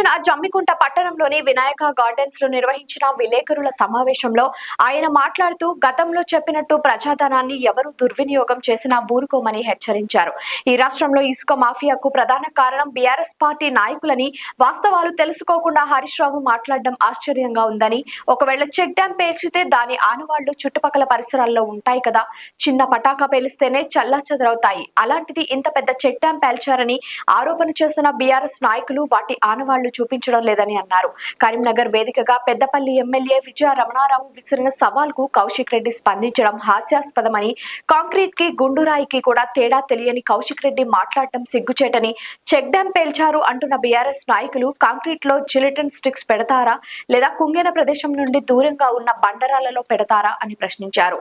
Division Jammikunta పట్టణంలోని Vinayaka gardens లో నిర్వహించిన విలేకరుల సమావేశంలో ఆయన మాట్లాడుతూ గతంలో చెప్పినట్టు ప్రజాధనాన్ని ఎవరు దుర్వినియోగం చేసినా ఊరుకోమని హెచ్చరించారు. ఈ రాష్ట్రంలో ఇసుక మాఫియాకు ప్రధాన కారణం బీఆర్ఎస్ పార్టీ నాయకులని వాస్తవాలు తెలుసుకోకుండా హరీష్ రావు మాట్లాడడం ఆశ్చర్యంగా ఉందని, ఒకవేళ చెక్ డ్యాం పేల్చితే దాని ఆనవాళ్లు చుట్టుపక్కల పరిసరాల్లో ఉంటాయి కదా, చిన్న పటాకా పేలిస్తేనే చల్లాచెదరవుతాయి, అలాంటిది ఇంత పెద్ద చెక్ డ్యాం పేల్చారని ఆరోపణ చేస్తున్న బీఆర్ఎస్ నాయకులు వాటి ఆనవాళ్లు చూపించడం లేదని అన్నారు. కరీంనగర్ వేదికగా పెద్దపల్లి ఎమ్మెల్యే విజయ రమణారావు విసిరిన సవాల్కు కౌశిక్ రెడ్డి స్పందించడం హాస్యాస్పదమని, కాంక్రీట్ కి గుండురాయికి కూడా తేడా తెలియని కౌశిక్ రెడ్డి మాట్లాడటం సిగ్గుచేటని, చెక్ డ్యాం పేల్చారు అంటున్న బీఆర్ఎస్ నాయకులు కాంక్రీట్ లో జిలిటిన్ స్టిక్స్ పెడతారా లేదా కుంగిన ప్రదేశం నుండి దూరంగా ఉన్న బండరాలలో పెడతారా అని ప్రశ్నించారు.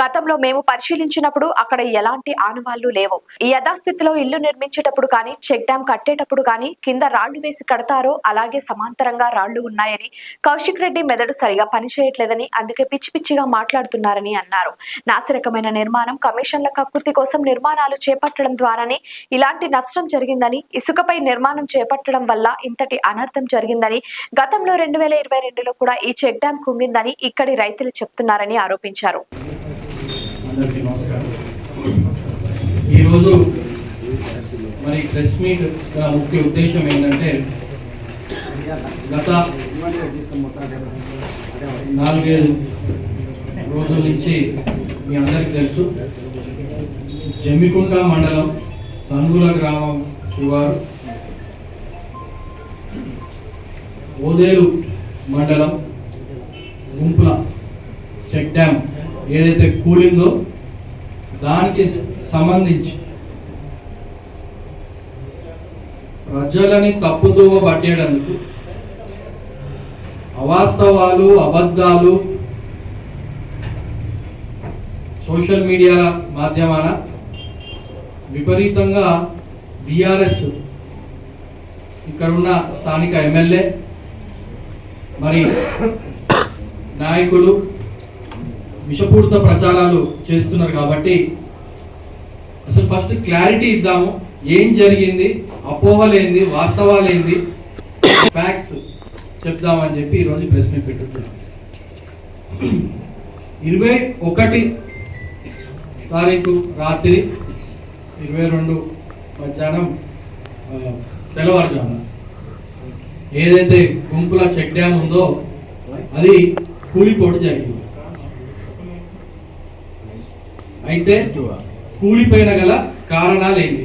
గతంలో మేము పరిశీలించినప్పుడు అక్కడ ఎలాంటి ఆనవాళ్లు లేవు. ఈ యథాస్థితిలో ఇల్లు నిర్మించేటప్పుడు కానీ, చెక్ డ్యాం కట్టేటప్పుడు కానీ కింద రాళ్లు వేసి కడతారో అలాగే సమాంతరంగా రాళ్లు ఉన్నాయని, కౌశిక్ రెడ్డి మెదడు సరిగా పనిచేయట్లేదని, అందుకే పిచ్చి పిచ్చిగా మాట్లాడుతున్నారని అన్నారు. నాసిరకమైన నిర్మాణం, కమిషన్ల కక్కుర్తి కోసం నిర్మాణాలు చేపట్టడం ద్వారానే ఇలాంటి నష్టం జరిగిందని, ఇసుకపై నిర్మాణం చేపట్టడం వల్ల ఇంతటి అనర్థం జరిగిందని, గతంలో 2022లో కూడా ఈ చెక్ డ్యాం కుంగిందని ఇక్కడి రైతులు చెప్తున్నారని ఆరోపించారు. అందరికీ నమస్కారం. ఈరోజు మరి ప్రెస్ మీట్ ముఖ్య ఉద్దేశం ఏంటంటే, గత 4-5 రోజుల నుంచి మీ అందరికీ తెలుసు, జమ్మికుంట మండలం తన్గుల గ్రామం శివారు, ఓదేలు మండలం గుంపుల చెక్ డ్యామ్ ఏదైతే కూలిందో దానికి సంబంధించి ప్రజలని తప్పుదోవ పట్టేటందుకు అవాస్తవాలు, అబద్ధాలు సోషల్ మీడియా మాధ్యమాన విపరీతంగా బీఆర్ఎస్ ఇక్కడున్న స్థానిక ఎమ్మెల్యే మరి నాయకులు విషపూరిత ప్రచారాలు చేస్తున్నారు. కాబట్టి అసలు ఫస్ట్ క్లారిటీ ఇద్దాము, ఏం జరిగింది, అపోహలేంది, వాస్తవాలేంది, ఫ్యాక్ట్స్ చెప్దామని చెప్పి ఈరోజు ప్రెస్ మీట్ పెట్టుతున్నాం. 21 తారీఖు రాత్రి 22 మధ్యాహ్నం తెల్లవారుజామున ఏదైతే గుంపుల చెక్ డ్యామ్ ఉందో అది కూలిపోటు జరిగింది. అయితే కూలిపోయిన గల కారణాలు ఏంటి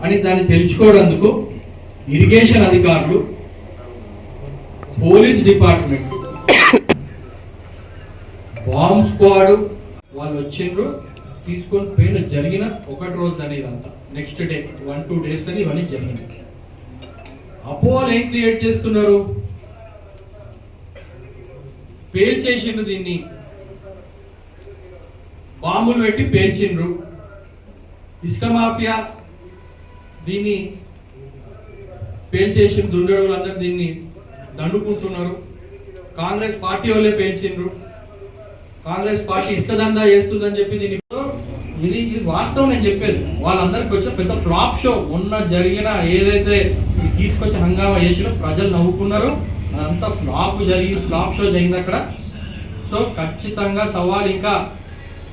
అని దాన్ని తెలుసుకోవడానికి ఇరిగేషన్ అధికారులు, పోలీస్ డిపార్ట్మెంట్, బాంబ్ స్క్వాడ్ వాళ్ళు వచ్చిండ్రు, తీసుకొని పోయిన జరిగిన 1 రోజు దాని ఇదంతా నెక్స్ట్ డే 1-2 days కానీ ఇవన్నీ జరిగినాయి. అపోహలు ఏం క్రియేట్ చేస్తున్నారు, పేల్చేసిండ్రు, దీన్ని బాంబులు పెట్టి పేల్చిండ్రు, ఇసుక మాఫియా దీన్ని పేల్చేసిన దుండగులందరూ దీన్ని దండుకుంటున్నారు, కాంగ్రెస్ పార్టీ వాళ్ళే పేల్చిండ్రు, కాంగ్రెస్ పార్టీ ఇసుక దందా చేస్తుందని చెప్పి దీన్ని ఇది వాస్తవం నేను చెప్పేది. వాళ్ళందరికీ వచ్చిన పెద్ద ఫ్లాప్ షో, మొన్న జరిగిన ఏదైతే తీసుకొచ్చి హంగామా చేసినా ప్రజలు నవ్వుకున్నారు, అదంతా ఫ్లాప్ షో జరిగింది అక్కడ. సో ఖచ్చితంగా సవాల్ ఇంకా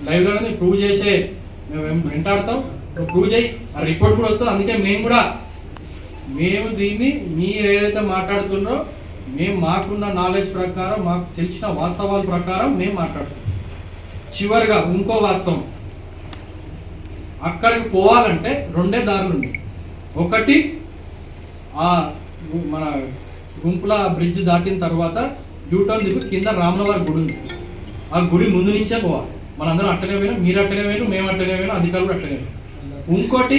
లైవ్లోనే ప్రూవ్ చేసే మేము వెంటాడతాం, ప్రూవ్ చేయి, ఆ రిపోర్ట్ కూడా వస్తుంది. అందుకే మేము దీన్ని మీరు ఏదైతే మాట్లాడుతున్నారో మేము మాకున్న నాలెడ్జ్ ప్రకారం, మాకు తెలిసిన వాస్తవాల ప్రకారం మేము మాట్లాడుతాం. చివరిగా ఇంకో వాస్తవం, అక్కడికి పోవాలంటే 2 దారులు ఉన్నాయి. ఒకటి మన గుంపుల బ్రిడ్జ్ దాటిన తర్వాత యూటర్న్ దిగు కింద రామనవారి గుడి ఉంది, ఆ గుడి ముందు నుంచే పోవాలి. మనందరం అట్లనే పోయినా, మీరు అట్లనే పోయినా, మేము అట్లనే పోయినా, అధికారులు అట్లనే పోయినా. ఇంకోటి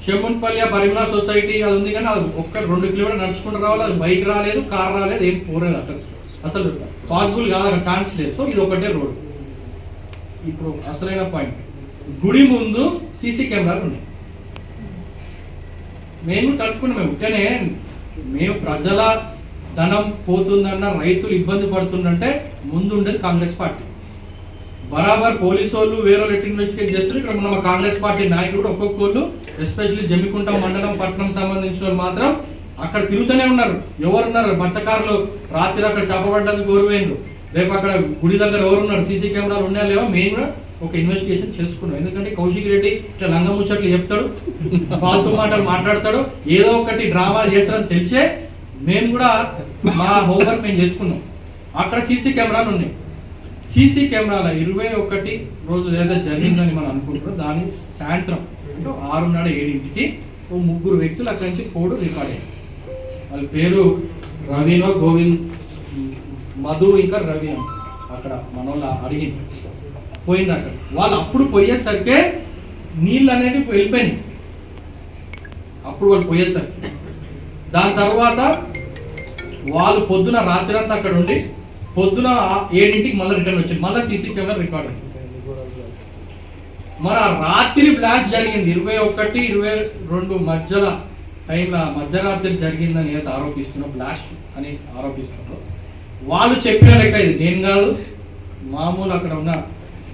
షెమ్మున్పల్లి పరిమళ సొసైటీ అది ఉంది, కానీ అది 1-2 కిలోమీటర్లు నడుచుకుంటూ రావాలి, అది బైక్ రాలేదు, కార్ రాలేదు, ఏం పోలేదు, అసలు పాసిబుల్ కాదు, అక్కడ ఛాన్స్ లేదు. సో ఇది ఒకటే రోడ్. ఇప్పుడు అసలైన పాయింట్, గుడి ముందు సీసీ కెమెరాలు ఉన్నాయి. మేము కట్టుకున్నాం, ఉంటేనే మేము ప్రజల ధనం పోతుందన్న, రైతులు ఇబ్బంది పడుతుందంటే ముందు ఉండేది కాంగ్రెస్ పార్టీ. బరాబర్ పోలీసు వాళ్ళు వేరే వాళ్ళు ఎట్లా ఇన్వెస్టిగేట్ చేస్తారు. ఇక్కడ మన కాంగ్రెస్ పార్టీ నాయకులు కూడా ఒక్కొక్కళ్ళు ఎస్పెషల్లీ జమ్మికుంట మండలం పట్టణం సంబంధించిన వాళ్ళు మాత్రం అక్కడ తిరుగుతూనే ఉన్నారు. ఎవరున్నారు మత్స్యకారులు రాత్రి అక్కడ చేపబడ్డానికి ఎవరు, రేపు అక్కడ గుడి దగ్గర ఎవరున్నారు, సీసీ కెమెరాలు ఉన్నాయా లేవో మేము కూడా ఒక ఇన్వెస్టిగేషన్ చేసుకున్నాం. ఎందుకంటే కౌశిక్ రెడ్డి ఇట్లా లంగముచ్చట్లు చెప్తాడు, ఫాల్తూ మాటలు మాట్లాడతాడు, ఏదో ఒకటి డ్రామాలు చేస్తారని తెలిసే మేము కూడా మా హోంవర్క్ మేము చేసుకున్నాం. అక్కడ సీసీ కెమెరాలు ఉన్నాయి. సీసీ కెమెరాల 21 రోజు ఏదో జరిగిందని మనం అనుకుంటున్నాం. దాని సాయంత్రం అంటే 6:30 7ంటికి ఓ 3 వ్యక్తులు అక్కడి నుంచి కోడ్ రికార్డ్ అయ్యారు. వాళ్ళ పేరు రవినో గోవింద్, మధు ఇంకా రవి అని అక్కడ మన వాళ్ళు అడిగింది పోయింది. అక్కడ వాళ్ళు అప్పుడు పోయేసరికే నీళ్ళు అనేవి వెళ్ళిపోయినాయి. అప్పుడు వాళ్ళు పోయేసరికి దాని తర్వాత వాళ్ళు పొద్దున రాత్రి అంతా అక్కడ ఉండి పొద్దున 7ంటికి మళ్ళీ రిటర్న్ వచ్చింది. మళ్ళీ సీసీ కెమెరా రికార్డ్ అయింది. మరి ఆ రాత్రి బ్లాస్ట్ జరిగింది 21-22 మధ్యలో టైంలో మధ్యరాత్రి జరిగిందని ఏదైతే ఆరోపిస్తున్నా బ్లాస్ట్ అని ఆరోపిస్తున్నారు. వాళ్ళు చెప్పిన లెక్క ఇది నేను కాదు, మామూలు అక్కడ ఉన్న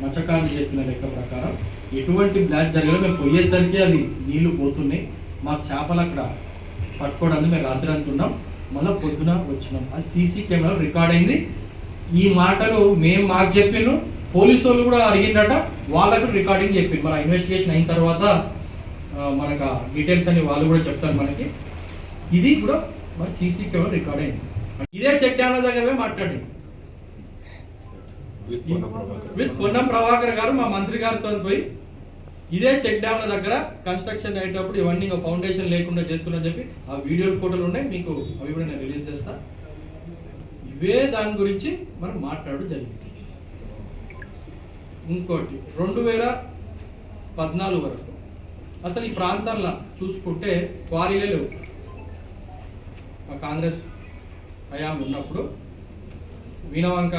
మత్స్యకారులు చెప్పిన లెక్క ప్రకారం ఎటువంటి బ్లాస్ట్ జరగలేదు. మేము పోయేసరికి అది నీళ్లు పోతున్నాయి, మాకు చేపలు అక్కడ పట్టుకోవడానికి మేము రాత్రి అంటున్నాం, మళ్ళీ పొద్దున వచ్చినాం. ఆ సీసీ కెమెరా రికార్డ్ అయింది. ఈ మాటలు మేము మాకు చెప్పిండ్రు, పోలీసు వాళ్ళు కూడా అడిగిందట, వాళ్ళకు రికార్డింగ్ చెప్పింది. మన ఇన్వెస్టిగేషన్ అయిన తర్వాత మనకు డీటెయిల్స్ అని వాళ్ళు కూడా చెప్తారు మనకి. ఇది కూడా మన సీసీ కెమెరా రికార్డ్ అయింది. ఇదే చెక్ డ్యామ్ల దగ్గరమే మాట్లాడింది విత్ పొన్నం ప్రభాకర్ గారు మా మంత్రి గారితో పోయి ఇదే చెక్ డ్యామ్ల దగ్గర కన్స్ట్రక్షన్ అయ్యేటప్పుడు ఇవన్నీ ఇంకా ఫౌండేషన్ లేకుండా చేస్తున్నా చెప్పి ఆ వీడియోలు ఫోటోలు ఉన్నాయి, మీకు అవి కూడా నేను రిలీజ్ చేస్తా. ఇవే దాని గురించి మనం మాట్లాడడం జరిగింది. ఇంకోటి 2014 వరకు అసలు ఈ ప్రాంతాల్లో చూసుకుంటే క్వారీలే లేవు. మా కాంగ్రెస్ హయాం ఉన్నప్పుడు వీణవంక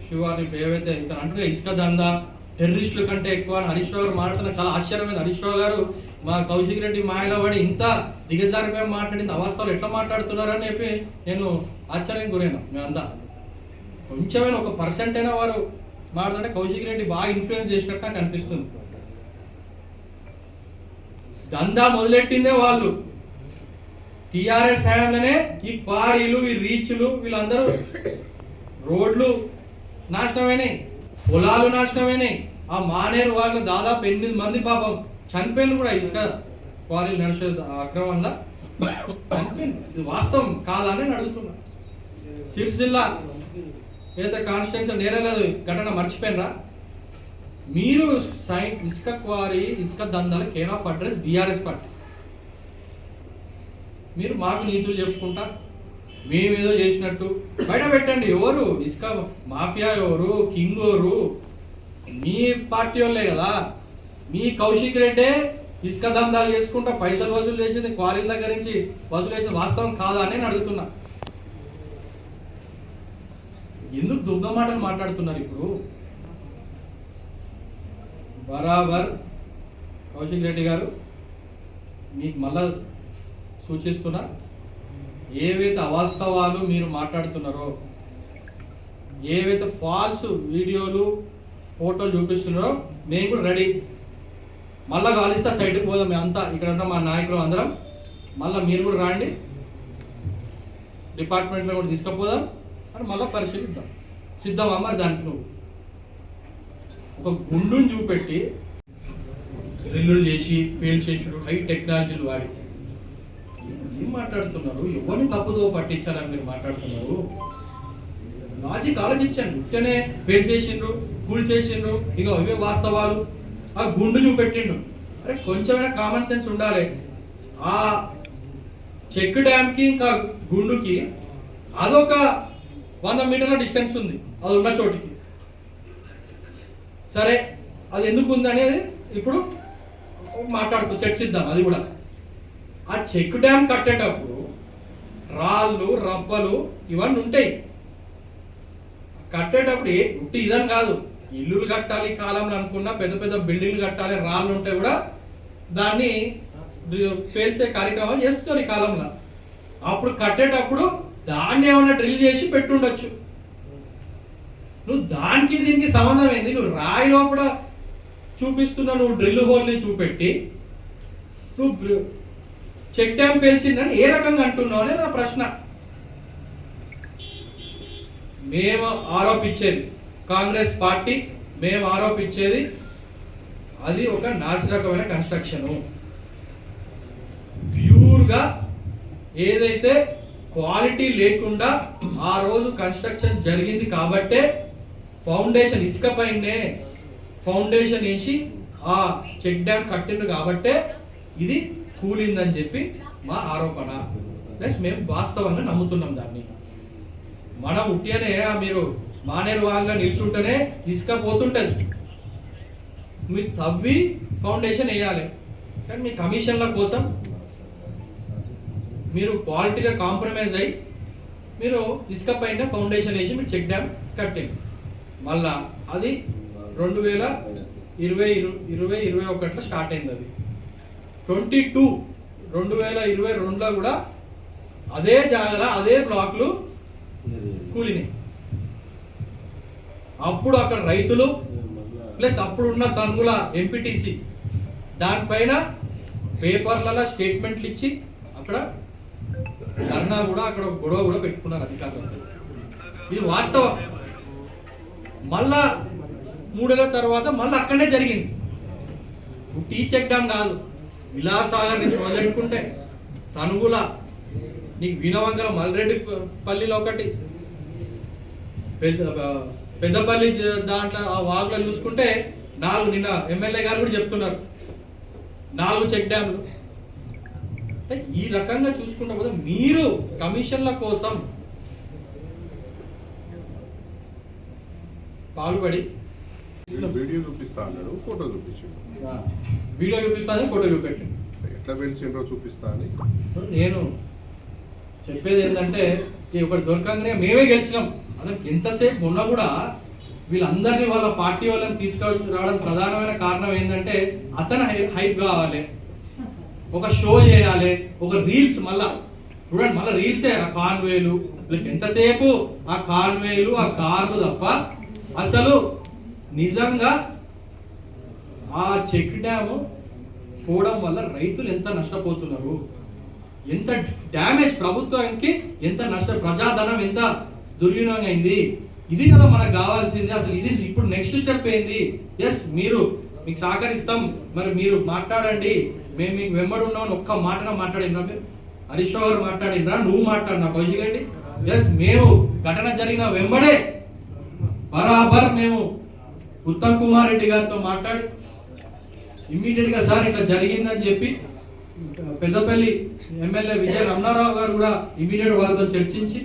శివాని ఏవైతే ఇతను అంటున్నా ఇసుక దందా టెర్రరిస్టుల కంటే ఎక్కువ అని హరీష్ రావు గారు మాట్లాడుతున్నా. చాలా ఆశ్చర్యమైంది. హరీష్ రావు గారు మా కౌశిక్ రెడ్డి మాయలో పడి ఇంత దిగజారిపోయి మాట్లాడింది, అవస్థలు ఎట్లా మాట్లాడుతున్నారని చెప్పి నేను ఆశ్చర్యం గురైనా. మేమంతా కొంచెమైనా 1% అయినా వారు మాట్లాడుతుంటే కౌశిక్ రెడ్డి బాగా ఇన్ఫ్లుయెన్స్ చేసినట్టు నాకు అనిపిస్తుంది. దందా మొదలెట్టిందే వాళ్ళు. టీఆర్ఎస్ హయాంలోనే ఈ క్వారీలు, ఈ రీచ్లు, వీళ్ళందరూ రోడ్లు నాశనమైనాయి, పొలాలు నాశనమైనాయి. ఆ మానేరు వాళ్ళు దాదాపు 8 మంది పాపం చనిపోయిన కూడా ఇసుక క్వారీలు నడిచే అక్రమంలో చనిపోయింది. ఇది వాస్తవం కాదా అని అడుగుతున్నా. సిరిసిల్ల ఏదైతే కాన్స్టిట్యూన్సీ నేరలేదు ఘటన మర్చిపోయినరా మీరు? ఇసుక క్వారీ, ఇసుక దందాల care of address BRS party. మీరు మాకు నీతులు చెప్పుకుంటా మేమేదో చేసినట్టు బయట పెట్టండి. ఎవరు ఇసుక మాఫియా, ఎవరు కింగ్, ఎవరు? మీ పార్టీ వాళ్ళే కదా. మీ కౌశిక్ రెడ్డే ఇసుక దందాలు చేసుకుంటా పైసలు వసూలు చేసింది, క్వారీల దగ్గర నుంచి వసూలు చేసిన వాస్తవం కాదా అని నేను అడుగుతున్నా. ఎందుకు దుగ్గ మాటలు మాట్లాడుతున్నారు? ఇప్పుడు బరాబర్ కౌశిక్ రెడ్డి గారు మీకు మళ్ళా సూచిస్తున్నా, ఏవైతే అవాస్తవాలు మీరు మాట్లాడుతున్నారో, ఏవైతే ఫాల్స్ వీడియోలు ఫోటోలు చూపిస్తున్నారో మేము కూడా రెడీ. మళ్ళీ కాలిస్తా సైడ్కి పోదాం. మేమంతా ఇక్కడ ఉన్న మా నాయకులు అందరం మళ్ళీ మీరు కూడా రాండి, డిపార్ట్మెంట్లో కూడా తీసుకుపోదాం అని మళ్ళీ పరిశీలిద్దాం. సిద్ధమా మరి దానికి? నువ్వు ఒక గుండుని చూపెట్టి డ్రిల్లులు చేసి ఫెయిల్ చేసుడు, హై టెక్నాలజీలు వాడి ఏం మాట్లాడుతున్నారు? ఎవరిని తప్పుదో పట్టించాలని మీరు మాట్లాడుతున్నారు? లాజిక్ ఆలోచించండి. ఉత్తనే ఫెయిల్ చేసిండ్రు, కూల్ చేసిండ్రు, ఇక ఇవే వాస్తవాలు. ఆ గుండు చూపెట్టిండు. అరే కొంచెమైనా కామన్ సెన్స్ ఉండాలి. ఆ చెక్ డ్యామ్కి ఇంకా గుండుకి అదొక 100 మీటర్ల డిస్టెన్స్ ఉంది, అది ఉన్న చోటికి. సరే అది ఎందుకు ఉంది అనేది ఇప్పుడు చర్చిద్దాం. అది కూడా ఆ చెక్ డ్యామ్ కట్టేటప్పుడు రాళ్ళు, రబ్బలు ఇవన్నీ ఉంటాయి. కట్టేటప్పుడు ఉట్టి ఇదని కాదు, ఇల్లులు కట్టాలి కాలంలో అనుకున్నా, పెద్ద పెద్ద బిల్డింగ్లు కట్టాలి, రాళ్ళు ఉంటే కూడా దాన్ని పేల్చే కార్యక్రమాలు చేస్తున్నారు ఈ కాలంలో. అప్పుడు కట్టేటప్పుడు దాన్ని ఏమన్నా డ్రిల్ చేసి పెట్టుండొచ్చు. నువ్వు దానికి దీనికి సంబంధం ఏంది? నువ్వు రాయి లోపల చూపిస్తున్నా నువ్వు డ్రిల్ హోల్ని చూపెట్టి నువ్వు చెక్ డ్యామ్ పేల్చిందని ఏ రకంగా అంటున్నావు అనేది నా ప్రశ్న. మేము ఆరోపించేది కాంగ్రెస్ పార్టీ, మేము ఆరోపించేది అది ఒక నాసిరకమైన కన్స్ట్రక్షను. ప్యూర్గా ఏదైతే క్వాలిటీ లేకుండా ఆ రోజు కన్స్ట్రక్షన్ జరిగింది కాబట్టే ఫౌండేషన్ ఇసుక పైనే ఫౌండేషన్ వేసి ఆ చెక్ డ్యామ్ కట్టిండు కాబట్టే ఇది కూలిందని చెప్పి మా ఆరోపణ. ప్లస్ మేము వాస్తవంగా నమ్ముతున్నాం దాన్ని. మనం ఉట్టిగానే మీరు మానేరు వాగులో నిల్చుంటేనే ఇసుక పోతుంటుంది, మీరు తవ్వి ఫౌండేషన్ వేయాలి. కానీ మీ కమిషన్ల కోసం మీరు క్వాలిటీగా కాంప్రమైజ్ అయ్యి మీరు ఇసుక పైన ఫౌండేషన్ వేసి మీరు చెక్ డ్యామ్ కట్టింది. మళ్ళా అది 2020-21 స్టార్ట్ అయింది. అది 2022లో కూడా అదే జాగలో అదే బ్లాక్లు కూలినాయి. అప్పుడు అక్కడ రైతులు ప్లస్ అప్పుడున్న తనుగుల ఎంపీటీసీ దానిపైన పేపర్లలో స్టేట్మెంట్లు ఇచ్చి అక్కడ ధర్నా కూడా అక్కడ గొడవ కూడా పెట్టుకున్నారు అధికారులు. ఇది వాస్తవం. మళ్ళా 3 ఏళ్ల తర్వాత మళ్ళీ అక్కడనే జరిగింది. టీ చెక్ డ్యామ్ కాదు, విలాసాగర్ నుంచి మొదలెట్టుకుంటే తనుగుల నీకు వీణవంగల మల్రెడ్డిపల్లిలో ఒకటి, పెద్దపల్లి దాంట్లో ఆ వాగులో చూసుకుంటే 4, నిన్న ఎమ్మెల్యే గారు కూడా చెప్తున్నారు 4 చెక్ డ్యామ్లు. ఈ రకంగా చూసుకుంటా పోతే మీరు కమిషన్ల కోసం పాల్పడి వీడియో చూపిస్తా అన్నాడు, ఫోటో చూపించాడు. వీడియో చూపిస్తాను, ఫోటో చూపెట్టండి. ఎట్లా పెంచిండ్రో చూపిస్తా అని నేను చెప్పేది ఏంటంటే ఒకటి దొరకంగానే మేమే గెలిచినాం. అదే ఎంతసేపు మొన్న కూడా వీళ్ళందరినీ వాళ్ళ పార్టీ వాళ్ళని తీసుకురావడం ప్రధానమైన కారణం ఏంటంటే అతను హైప్ కావాలి, ఒక షో చేయాలి, ఒక రీల్స్. మళ్ళా చూడండి, మళ్ళీ రీల్సే ఆ కాన్వేలు, వీళ్ళకి ఎంతసేపు ఆ కాన్వేలు ఆ కార్లు తప్ప అసలు నిజంగా ఆ చెక్ డ్యాము పోవడం వల్ల రైతులు ఎంత నష్టపోతున్నారు, ఎంత డ్యామేజ్ ప్రభుత్వానికి, ఎంత ప్రజాధనం ఎంత దుర్వినియోగం అయింది. ఇది కదా మనకు కావాల్సింది. అసలు ఇది ఇప్పుడు నెక్స్ట్ స్టెప్ ఏంది? ఎస్, మీకు సహకరిస్తాం, మరి మీరు మాట్లాడండి, మేము మీకు వెంబడి ఉన్నామని ఒక్క మాటన మాట్లాడినా? మీరు హరీష్ రావు గారు మాట్లాడినరా? నువ్వు మాట్లాడినా కౌశిక్ రెడ్డి? ఎస్, మేము ఘటన జరిగిన వెంబడే బరాబర్ మేము ఉత్తమ్ కుమార్ రెడ్డి గారితో మాట్లాడి ఇమ్మీడియట్గా సార్ ఇట్లా జరిగిందని చెప్పి పెద్దపల్లి ఎమ్మెల్యే విజయ రమణారావు గారు కూడా ఇమ్మీడియట్ వాళ్ళతో చర్చించి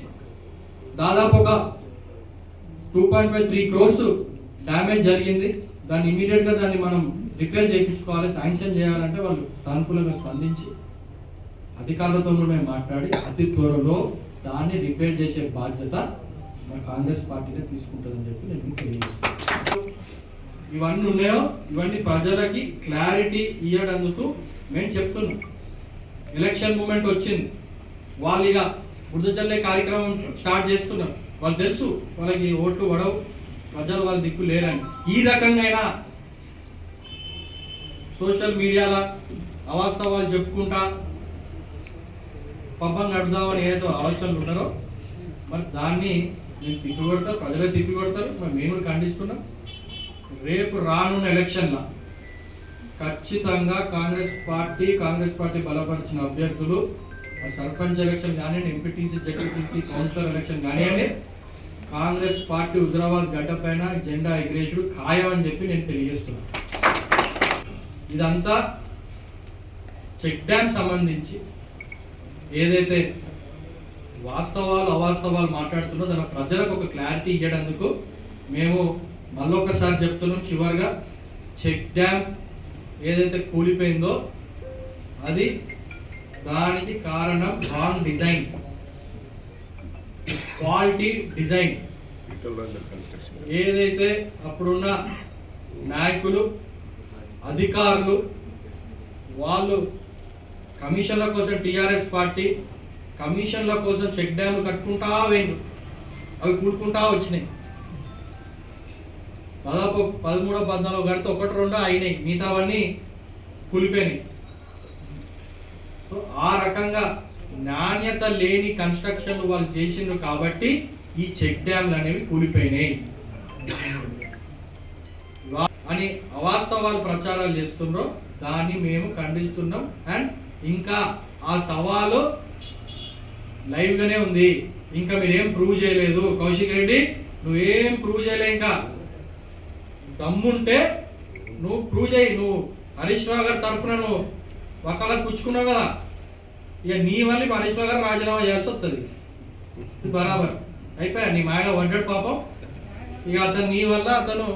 దాదాపు ఒక 2.53 crores డ్యామేజ్ జరిగింది. దాన్ని ఇమ్మీడియట్గా దాన్ని మనం రిపేర్ చేయించుకోవాలి, శాంక్షన్ చేయాలంటే వాళ్ళు సానుకూలంగా స్పందించి అధికారులతో కూడా మేము మాట్లాడి అతి త్వరలో దాన్ని రిపేర్ చేసే బాధ్యత మా కాంగ్రెస్ పార్టీనే తీసుకుంటుందని చెప్పి నేను తెలియజేస్తున్నాను. ఇవన్నీ ఉన్నాయో ఇవన్నీ ప్రజలకి క్లారిటీ ఇవ్వడందుకు మేము చెప్తున్నాం. ఎలక్షన్ మూమెంట్ వచ్చింది, వాళ్ళు ఇక బురద చల్లే కార్యక్రమం స్టార్ట్ చేస్తున్నారు. వాళ్ళు తెలుసు వాళ్ళకి ఓట్లు పడవు, ప్రజలు వాళ్ళ దిక్కు లేరని. ఈ రకంగా సోషల్ మీడియాలో అవాస్తవాలు చెప్పుకుంటా పబ్బం గడుపుదామని ఏదో ఆలోచనలు ఉంటారో మరి దాన్ని మేము తిప్పికొడతారు, ప్రజలే తిప్పికొడతారు. మరి మేము కూడా ఖండిస్తున్నాం. రేపు రానున్న ఎలక్షన్లో ఖచ్చితంగా కాంగ్రెస్ పార్టీ బలపరిచిన అభ్యర్థులు సర్పంచ్ ఎలక్షన్ కానివ్వండి, ఎంపీటీసీ జెడ్పీటీసీ కౌన్సిలర్ ఎలక్షన్ కానివ్వండి, కాంగ్రెస్ పార్టీ హుజరాబాద్ గడ్డ పైన జెండా ఎగిరేసుడు ఖాయం అని చెప్పి నేను తెలియజేస్తున్నాను. ఇదంతా చెక్ డ్యామ్ సంబంధించి ఏదైతే వాస్తవాలు అవాస్తవాలు మాట్లాడుతున్నో దాని ప్రజలకు ఒక క్లారిటీ ఇవ్వడానికి మేము మళ్ళొకసారి చెప్తున్నాం. చివరిగా చెక్ డ్యామ్ ఏదైతే కూలిపోయిందో అది దానికి కారణం రాంగ్ డిజైన్, క్వాలిటీ డిజైన్. ఏదైతే అప్పుడున్న నాయకులు అధికారులు వాళ్ళు కమిషన్ల కోసం టీఆర్ఎస్ పార్టీ కమిషన్ల కోసం చెక్ డ్యామ్లు కట్టుకుంటా పోయింది, అవి కూడుకుంటా వచ్చినాయి. దాదాపు 13, 14 కడితే 1, 2 అయినాయి, మిగతావన్నీ కూలిపోయినాయి. సో ఆ రకంగా నాణ్యత లేని కన్స్ట్రక్షన్లు వాళ్ళు చేసిండ్రు కాబట్టి ఈ చెక్ డ్యామ్లు అనేవి కూలిపోయినాయి అని అవాస్తవాలు ప్రచారాలు చేస్తుండ్రో దాన్ని మేము ఖండిస్తున్నాం. అండ్ ఇంకా ఆ సవాలు లైవ్ గానే ఉంది. ఇంకా మీరేం ప్రూవ్ చేయలేదు కౌశిక్ రెడ్డి, నువ్వేం ప్రూవ్ చేయలే. ఇంకా దమ్ముంటే నువ్వు ప్రూవ్ చేయి. నువ్వు హరీష్ రావు గారి తరఫున నువ్వు ఒకళ్ళకి పుచ్చుకున్నావు కదా, ఇక నీ వల్ల హరీష్ రావు గారు రాజీనామా చేయాల్సి వస్తుంది. బరాబర్ అయిపోయా, నీ మాయలో పడ్డాడు పాపం. ఇక అతను నీ వల్ల అతను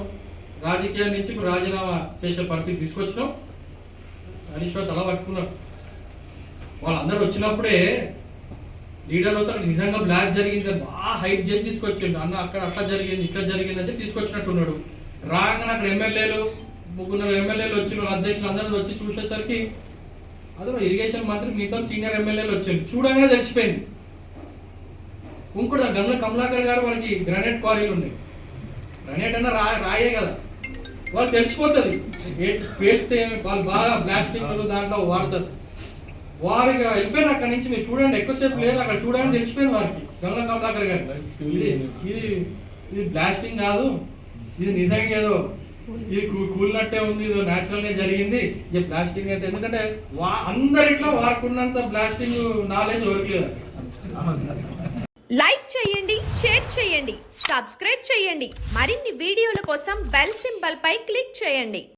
రాజకీయాల నుంచి ఇప్పుడు రాజీనామా చేసే పరిస్థితి తీసుకొచ్చినావు. హరీష్ రావు తల పట్టుకున్నాడు. వాళ్ళందరూ వచ్చినప్పుడే లీడర్లతో నిజంగా బ్లాక్ జరిగింది బాగా హైట్ చేసి తీసుకొచ్చిండు. అన్న అక్కడ అట్లా జరిగింది ఇట్లా జరిగింది అంటే తీసుకొచ్చినట్టున్నాడు. రాగానే అక్కడ ఎమ్మెల్యేలు 3 ఎమ్మెల్యేలు వచ్చిన అధ్యక్షులు అందరూ వచ్చి చూసేసరికి అదే ఇరిగేషన్ మంత్రి మిగతా సీనియర్ ఎమ్మెల్యేలు వచ్చారు. చూడగానే తెలిసిపోయింది. ఇంకోటి గంగ కమలాకర్ గారు వాళ్ళకి గ్రానైట్ క్వారీలు ఉన్నాయి. గ్రానైట్ అన్న రాయే కదా, వాళ్ళు తెలిసిపోతుంది పేలితే వాళ్ళు బాగా ప్లాస్టిక్ దాంట్లో వాడతారు. వారికి వెళ్ళిపోయారు అక్కడి నుంచి. మీరు చూడండి, ఎక్కువసేపు లేదు అక్కడ, చూడడానికి తెలిసిపోయింది వారికి గంగ కమలాకర్ గారు ఇది బ్లాస్టింగ్ కాదు, ఇది నిజంగా ఏదో ఇది కూలినట్టే ఉంది, ఇది న్యాచురల్ గా జరిగింది, ఇది బ్లాస్టింగ్ అయితే. ఎందుకంటే అందరిట్లో వారుకున్నంత బ్లాస్టింగ్ నాలెడ్జ్ ఎవరికి లేదు. లైక్ చేయండి, షేర్ చేయండి, సబ్స్క్రైబ్ చేయండి. మరిన్ని వీడియోల కోసం బెల్ సింబల్ పై క్లిక్ చేయండి.